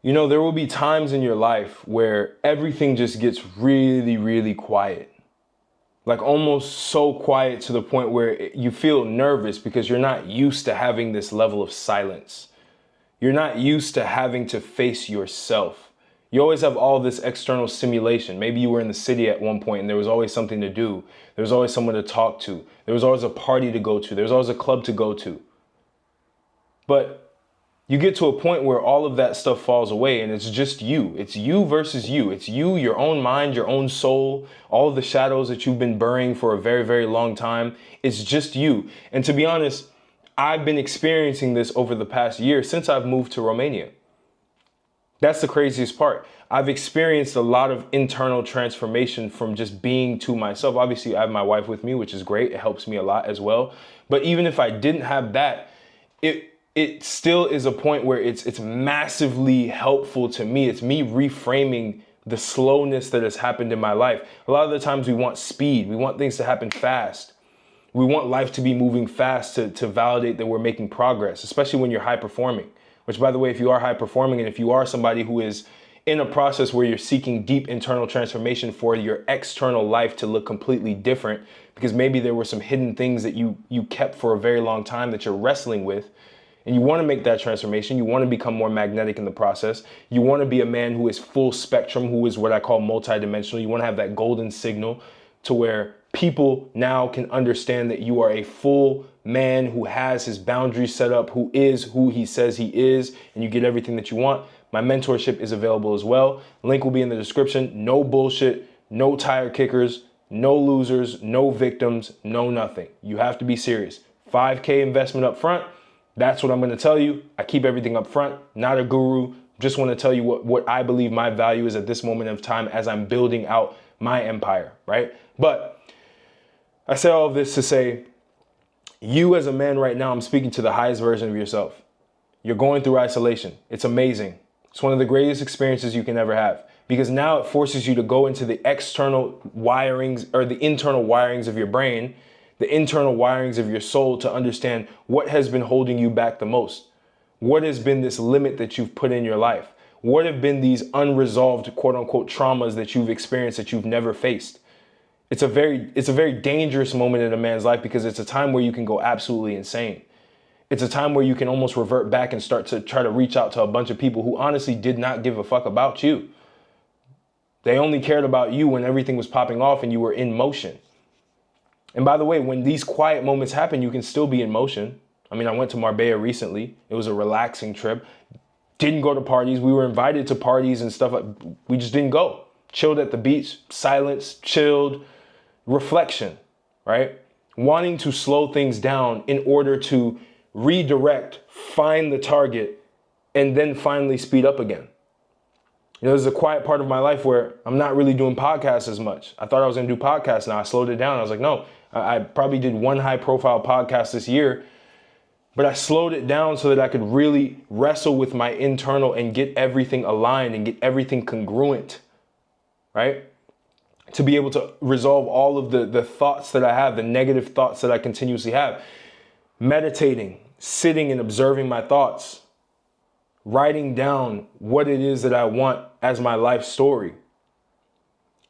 You know, there will be times in your life where everything just gets really, really quiet. Like almost so quiet to the point where you feel nervous because you're not used to having this level of silence. You're not used to having to face yourself. You always have all this external stimulation. Maybe you were in the city at one point and there was always something to do. There was always someone to talk to. There was always a party to go to. There was always a club to go to. But you get to a point where all of that stuff falls away and it's just you. It's you versus you. It's you, your own mind, your own soul, all of the shadows that you've been burying for a very, very long time. It's just you. And to be honest, I've been experiencing this over the past year since I've moved to Romania. That's the craziest part. I've experienced a lot of internal transformation from just being to myself. Obviously, I have my wife with me, which is great. It helps me a lot as well. But even if I didn't have that, it still is a point where it's massively helpful to me. It's me reframing the slowness that has happened in my life. A lot of the times we want speed. We want things to happen fast. We want life to be moving fast to validate that we're making progress, especially when you're high performing. Which, by the way, if you are high performing and if you are somebody who is in a process where you're seeking deep internal transformation for your external life to look completely different, because maybe there were some hidden things that you kept for a very long time that you're wrestling with, and you want to make that transformation, you want to become more magnetic in the process, you want to be a man who is full spectrum, who is what I call multidimensional, you want to have that golden signal to where people now can understand that you are a full man who has his boundaries set up, who is who he says he is, and you get everything that you want. My mentorship is available as well. Link will be in the description. No bullshit, no tire kickers, no losers, no victims, no nothing. You have to be serious. 5K investment up front. That's what I'm going to tell you. I keep everything up front, not a guru. Just want to tell you what I believe my value is at this moment of time as I'm building out my empire, right? But I say all of this to say, you as a man right now, I'm speaking to the highest version of yourself. You're going through isolation. It's amazing. It's one of the greatest experiences you can ever have because now it forces you to go into the external wirings or the internal wirings of your brain, the internal wirings of your soul to understand what has been holding you back the most. What has been this limit that you've put in your life? What have been these unresolved quote unquote traumas that you've experienced that you've never faced? It's a very dangerous moment in a man's life because it's a time where you can go absolutely insane. It's a time where you can almost revert back and start to try to reach out to a bunch of people who honestly did not give a fuck about you. They only cared about you when everything was popping off and you were in motion. And by the way, when these quiet moments happen, you can still be in motion. I mean, I went to Marbella recently. It was a relaxing trip. Didn't go to parties. We were invited to parties and stuff. We just didn't go. Chilled at the beach, silence, chilled, reflection, right? Wanting to slow things down in order to redirect, find the target, and then finally speed up again. You know, there's a quiet part of my life where I'm not really doing podcasts as much. I thought I was going to do podcasts now. I slowed it down. I was like, no, I probably did one high profile podcast this year, but I slowed it down so that I could really wrestle with my internal and get everything aligned and get everything congruent, right? To be able to resolve all of the thoughts that I have, the negative thoughts that I continuously have. Meditating, sitting and observing my thoughts, writing down what it is that I want as my life story,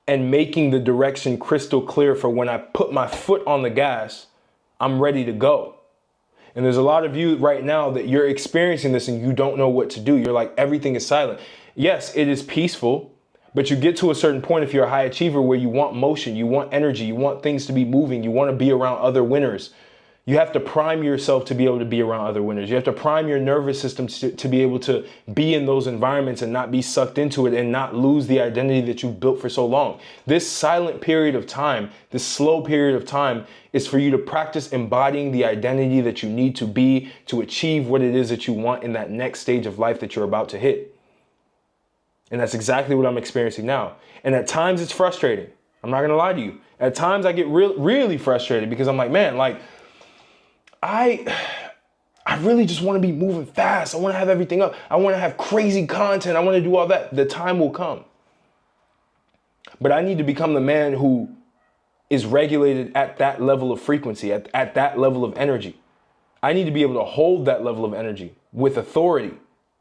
and making the direction crystal clear for when I put my foot on the gas, I'm ready to go. And there's a lot of you right now that you're experiencing this and you don't know what to do. You're like, everything is silent. Yes, it is peaceful. But you get to a certain point if you're a high achiever where you want motion, you want energy, you want things to be moving, you want to be around other winners. You have to prime yourself to be able to be around other winners. You have to prime your nervous system to be able to be in those environments and not be sucked into it and not lose the identity that you've built for so long. This silent period of time, this slow period of time is for you to practice embodying the identity that you need to be to achieve what it is that you want in that next stage of life that you're about to hit. And that's exactly what I'm experiencing now. And at times it's frustrating. I'm not going to lie to you. At times I get really frustrated because I'm like, man, like I really just want to be moving fast. I want to have everything up. I want to have crazy content. I want to do all that. The time will come. But I need to become the man who is regulated at that level of frequency, at that level of energy. I need to be able to hold that level of energy with authority,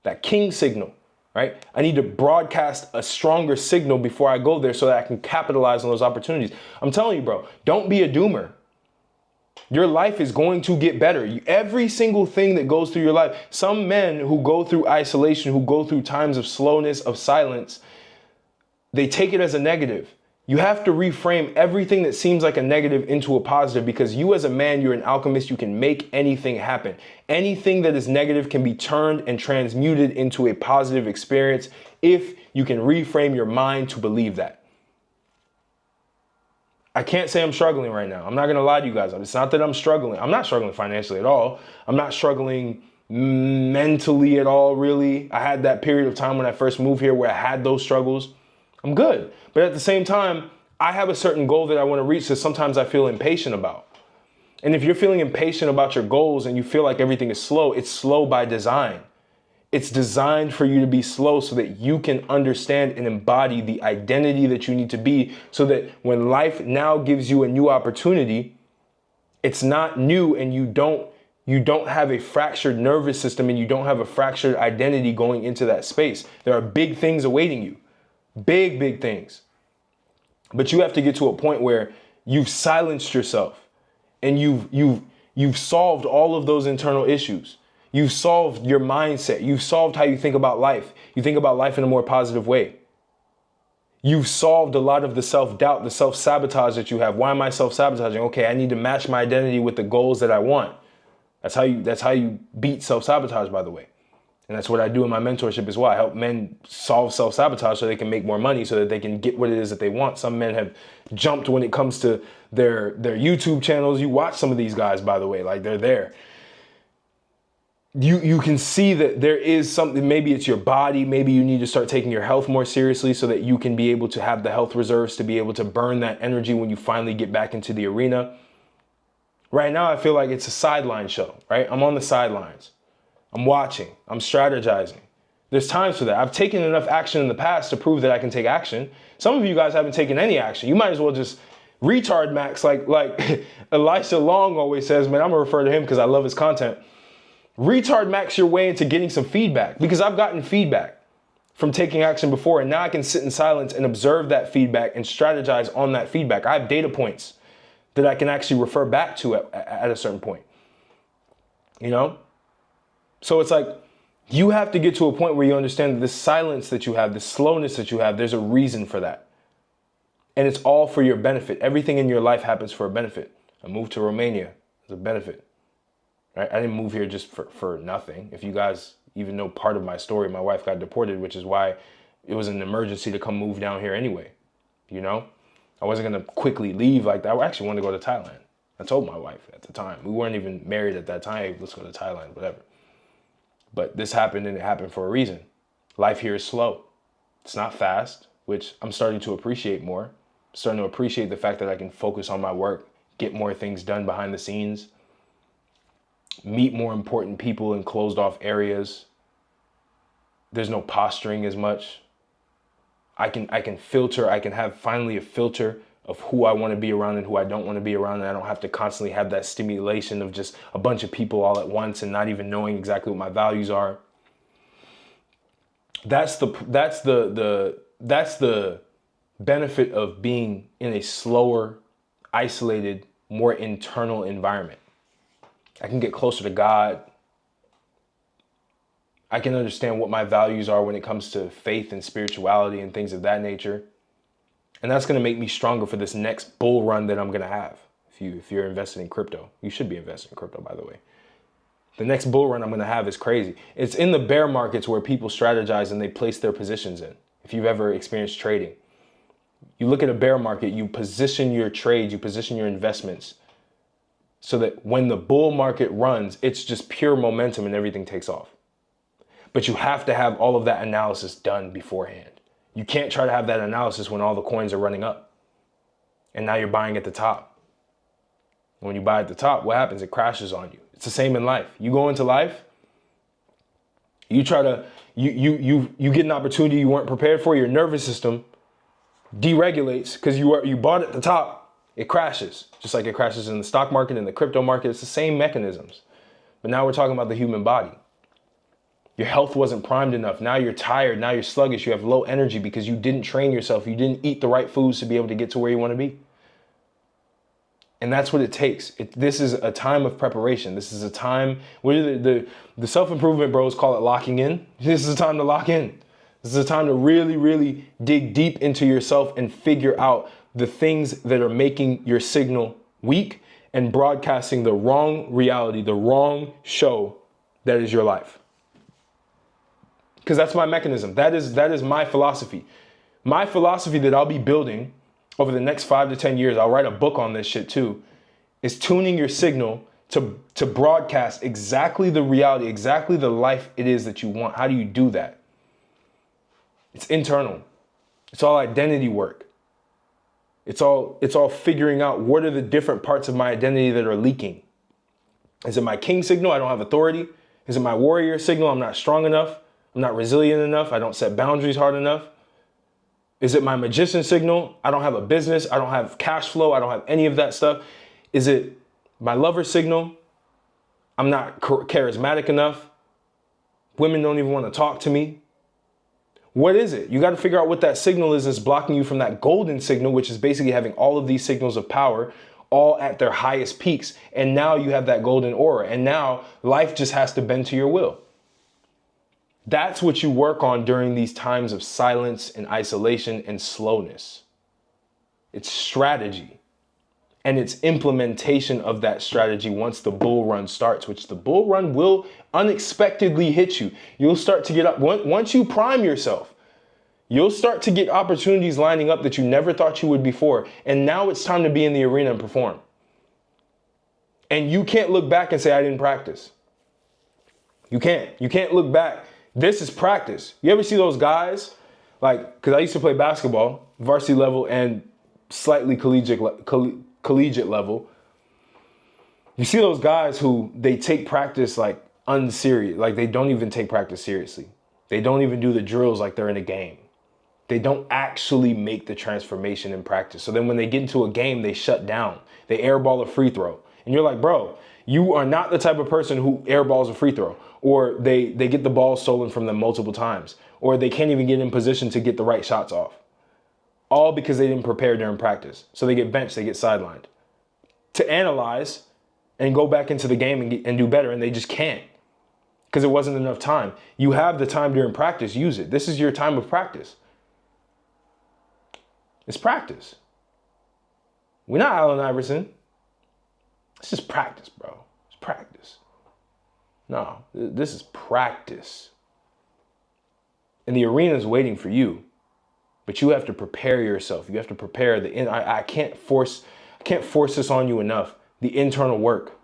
that king signal. right? I need to broadcast a stronger signal before I go there so that I can capitalize on those opportunities. I'm telling you, bro, don't be a doomer. Your life is going to get better. Every single thing that goes through your life, some men who go through isolation, who go through times of slowness, of silence, they take it as a negative. You have to reframe everything that seems like a negative into a positive, because you as a man, you're an alchemist. You can make anything happen. Anything that is negative can be turned and transmuted into a positive experience if you can reframe your mind to believe that. I can't say I'm struggling right now. I'm not going to lie to you guys. It's not that I'm struggling. I'm not struggling financially at all. I'm not struggling mentally at all, really. I had that period of time when I first moved here where I had those struggles. I'm good. But at the same time, I have a certain goal that I want to reach that sometimes I feel impatient about. And if you're feeling impatient about your goals and you feel like everything is slow, it's slow by design. It's designed for you to be slow so that you can understand and embody the identity that you need to be, so that when life now gives you a new opportunity, it's not new and you don't have a fractured nervous system and you don't have a fractured identity going into that space. There are big things awaiting you. Big, big things. But you have to get to a point where you've silenced yourself and you've solved all of those internal issues. You've solved your mindset. You've solved how you think about life. You think about life in a more positive way. You've solved a lot of the self-doubt, the self-sabotage that you have. Why am I self-sabotaging? Okay, I need to match my identity with the goals that I want. That's how you beat self-sabotage, by the way. And that's what I do in my mentorship as well. I help men solve self-sabotage so they can make more money, so that they can get what it is that they want. Some men have jumped when it comes to their YouTube channels. You watch some of these guys, by the way, like they're there. You can see that there is something, maybe it's your body, maybe you need to start taking your health more seriously so that you can be able to have the health reserves to be able to burn that energy when you finally get back into the arena. Right now, I feel like it's a sideline show, right? I'm on the sidelines. I'm watching. I'm strategizing. There's times for that. I've taken enough action in the past to prove that I can take action. Some of you guys haven't taken any action. You might as well just retard max, like Elisha Long always says, man, I'm gonna refer to him because I love his content. Retard max your way into getting some feedback, because I've gotten feedback from taking action before, and now I can sit in silence and observe that feedback and strategize on that feedback. I have data points that I can actually refer back to at a certain point, you know? So it's like, you have to get to a point where you understand that this silence that you have, this slowness that you have, there's a reason for that. And it's all for your benefit. Everything in your life happens for a benefit. I moved to Romania as a benefit. Right? I didn't move here just for nothing. If you guys even know part of my story, my wife got deported, which is why it was an emergency to come move down here anyway. You know, I wasn't going to quickly leave like that. I actually wanted to go to Thailand. I told my wife at the time. We weren't even married at that time. Hey, let's go to Thailand, whatever. But this happened, and it happened for a reason. Life here is slow. It's not fast, which I'm starting to appreciate more. I'm starting to appreciate the fact that I can focus on my work, get more things done behind the scenes, meet more important people in closed off areas. There's no posturing as much. I can filter. I can have finally a filter of who I want to be around and who I don't want to be around. And I don't have to constantly have that stimulation of just a bunch of people all at once and not even knowing exactly what my values are. That's the benefit of being in a slower, isolated, more internal environment. I can get closer to God. I can understand what my values are when it comes to faith and spirituality and things of that nature. And that's going to make me stronger for this next bull run that I'm going to have. If you're invested in crypto, you should be invested in crypto, by the way. The next bull run I'm going to have is crazy. It's in the bear markets where people strategize and they place their positions in. If you've ever experienced trading, you look at a bear market, you position your trades, you position your investments so that when the bull market runs, it's just pure momentum and everything takes off. But you have to have all of that analysis done beforehand. You can't try to have that analysis when all the coins are running up and now you're buying at the top. When you buy at the top, what happens? It crashes on you. It's the same in life. You go into life, you try to, you get an opportunity you weren't prepared for, your nervous system deregulates because you bought at the top, it crashes. Just like it crashes in the stock market and the crypto market. It's the same mechanisms. But now we're talking about the human body. Your health wasn't primed enough. Now you're tired. Now you're sluggish. You have low energy because you didn't train yourself. You didn't eat the right foods to be able to get to where you want to be. And that's what it takes. This is a time of preparation. This is a time where the self-improvement bros call it locking in. This is a time to lock in. This is a time to really, really dig deep into yourself and figure out the things that are making your signal weak and broadcasting the wrong reality, the wrong show that is your life. Because that's my mechanism. That is my philosophy. My philosophy that I'll be building over the next 5 to 10 years, I'll write a book on this shit too, is tuning your signal to broadcast exactly the reality, exactly the life it is that you want. How do you do that? It's internal. It's all identity work. It's all figuring out what are the different parts of my identity that are leaking. Is it my king signal? I don't have authority. Is it my warrior signal? I'm not strong enough. I'm not resilient enough. I don't set boundaries hard enough. Is it my magician signal? I don't have a business. I don't have cash flow. I don't have any of that stuff. Is it my lover signal? I'm not charismatic enough. Women don't even want to talk to me. What is it? You got to figure out what that signal is that's blocking you from that golden signal, which is basically having all of these signals of power all at their highest peaks. And now you have that golden aura. And now life just has to bend to your will. That's what you work on during these times of silence and isolation and slowness. It's strategy. And it's implementation of that strategy once the bull run starts, which the bull run will unexpectedly hit you. You'll start to get up. Once you prime yourself, you'll start to get opportunities lining up that you never thought you would before. And now it's time to be in the arena and perform. And you can't look back and say, I didn't practice. You can't. You can't look back. This is practice. You ever see those guys? Like, because I used to play basketball, varsity level and slightly collegiate level. You see those guys who they take practice like unserious. Like they don't even take practice seriously. They don't even do the drills like they're in a game. They don't actually make the transformation in practice. So then when they get into a game, they shut down. They airball a free throw. And you're like, bro, you are not the type of person who airballs a free throw. Or they get the ball stolen from them multiple times. Or they can't even get in position to get the right shots off. All because they didn't prepare during practice. So they get benched, they get sidelined. To analyze and go back into the game and do better, and they just can't. Because it wasn't enough time. You have the time during practice, use it. This is your time of practice. It's practice. We're not Allen Iverson. It's just practice, bro. It's practice. No, this is practice. And the arena is waiting for you. But you have to prepare yourself. You have to prepare I can't force this on you enough. The internal work.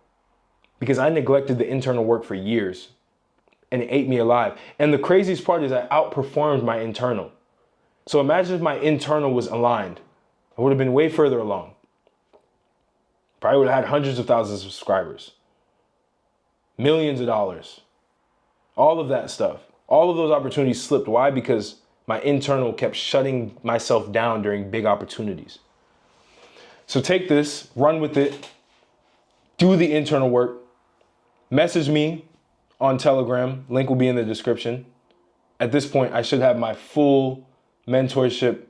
Because I neglected the internal work for years. And it ate me alive. And the craziest part is I outperformed my internal. So imagine if my internal was aligned. I would have been way further along. Probably would have had hundreds of thousands of subscribers. Millions of dollars. All of that stuff. All of those opportunities slipped. Why? Because my internal kept shutting myself down during big opportunities. So take this, run with it, do the internal work. Message me on Telegram. Link will be in the description. At this point, I should have my full mentorship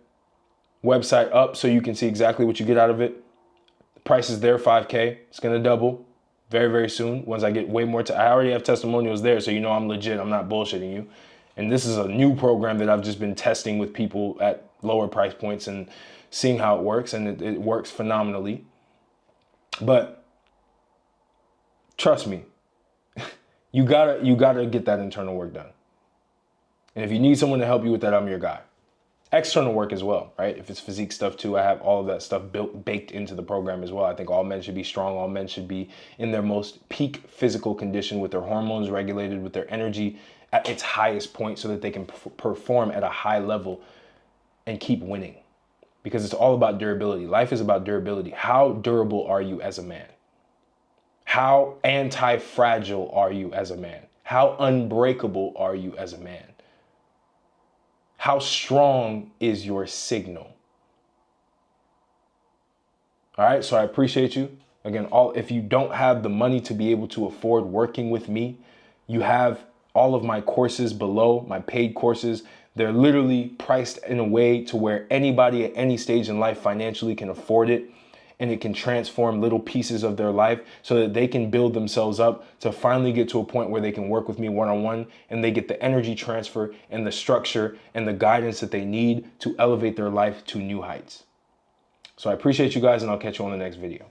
website up so you can see exactly what you get out of it. The price is there, $5K. It's going to double very, very soon once I get way more. I already have testimonials there, so you know I'm legit. I'm not bullshitting you. And this is a new program that I've just been testing with people at lower price points and seeing how it works. And it works phenomenally. But trust me, you gotta get that internal work done. And if you need someone to help you with that, I'm your guy. External work as well, right? If it's physique stuff too, I have all of that stuff baked into the program as well. I think all men should be strong. All men should be in their most peak physical condition with their hormones regulated, with their energy at its highest point so that they can perform at a high level and keep winning. Because it's all about durability. Life is about durability. How durable are you as a man? How anti-fragile are you as a man? How unbreakable are you as a man? How strong is your signal? All right, so I appreciate you. Again, if you don't have the money to be able to afford working with me, you have all of my courses below, my paid courses, they're literally priced in a way to where anybody at any stage in life financially can afford it, and it can transform little pieces of their life so that they can build themselves up to finally get to a point where they can work with me one-on-one, and they get the energy transfer and the structure and the guidance that they need to elevate their life to new heights. So I appreciate you guys, and I'll catch you on the next video.